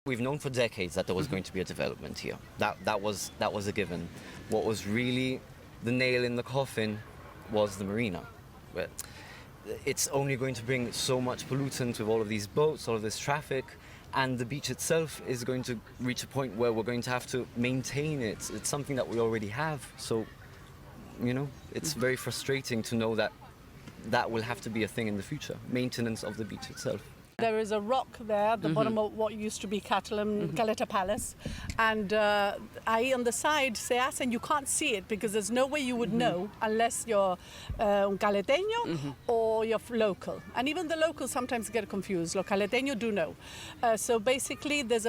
We've known for decades that there was going to be a development here. That was a given. What was really the nail in the coffin was the marina. But it's only going to bring so much pollutant with all of these boats, all of this traffic, and the beach itself is going to reach a point where we're going to have to maintain it. It's something that we already have. So, it's very frustrating to know that that will have to be a thing in the future, maintenance of the beach itself. There is a rock there at the bottom of what used to be Caleta Palace, and on the side se hacen, you can't see it because there's no way you would know unless you're un caleteño or you're local. And even the locals sometimes get confused. Los caleteños do know. So basically, there's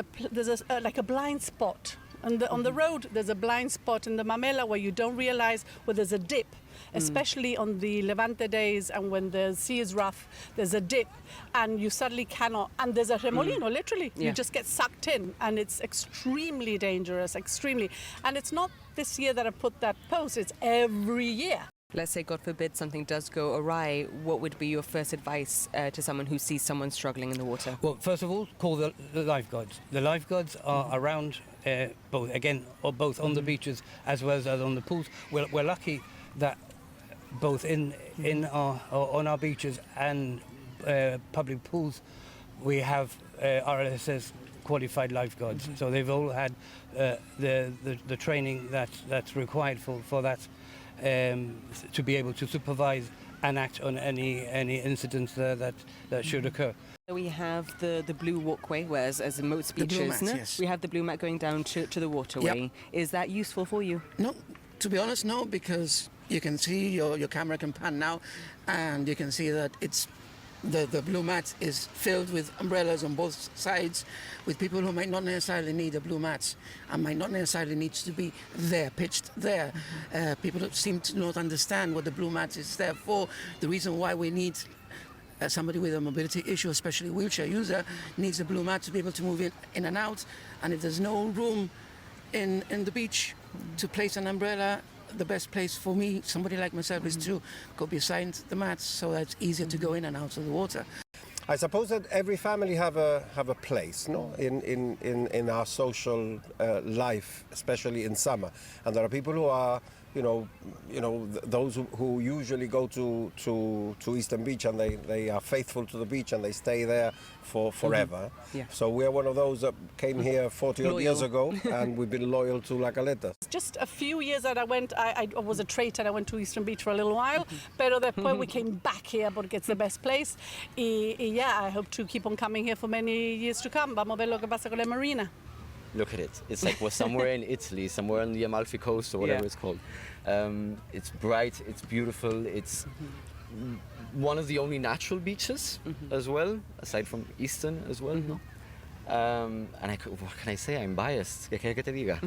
like a blind spot. On the road, there's a blind spot in the Mamela where you don't realize where there's a dip, especially on the Levante days and when the sea is rough, there's a dip and you suddenly cannot, and there's a remolino, literally. Yeah. You just get sucked in and it's extremely dangerous, extremely. And it's not this year that I put that post, it's every year. Let's say, God forbid, something does go awry. What would be your first advice to someone who sees someone struggling in the water? Well, first of all, call the lifeguards. The lifeguards are around both on the beaches as well as on the pools. We're lucky that both on our beaches and public pools, we have RLSS qualified lifeguards. So they've all had the training that's required for that. To be able to supervise and act on any incidents that should occur. We have the blue walkway, whereas as in most beaches, yes. we have the blue mat going down to the waterway. Yep. Is that useful for you? No, to be honest, no, because you can see your camera can pan now, and you can see that it's the blue mat is filled with umbrellas on both sides, with people who might not necessarily need a blue mat and might not necessarily need to be there, pitched there. People seem to not understand what the blue mat is there for. The reason why we need somebody with a mobility issue, especially a wheelchair user, needs a blue mat to be able to move in and out. And if there's no room in the beach to place an umbrella, the best place for me, somebody like myself, is to go beside the mats so that it's easier to go in and out of the water. I suppose that every family have a place, no, in our social life, especially in summer. And there are people who are, those who usually go to Eastern Beach and they are faithful to the beach and they stay there for forever. Yeah. So we are one of those that came here 40 odd years ago, and we've been loyal to La Caleta. Just a few years that I went, I was a traitor, I went to Eastern Beach for a little while, pero después we came back here porque it's the best place. Yeah, I hope to keep on coming here for many years to come. Vamos a ver lo que pasa con la marina. Look at it. It's like we're somewhere in Italy, somewhere on the Amalfi Coast or whatever it's called. It's bright, it's beautiful, it's one of the only natural beaches as well, aside from Eastern as well. And what can I say? I'm biased. ¿Qué quieres que te diga?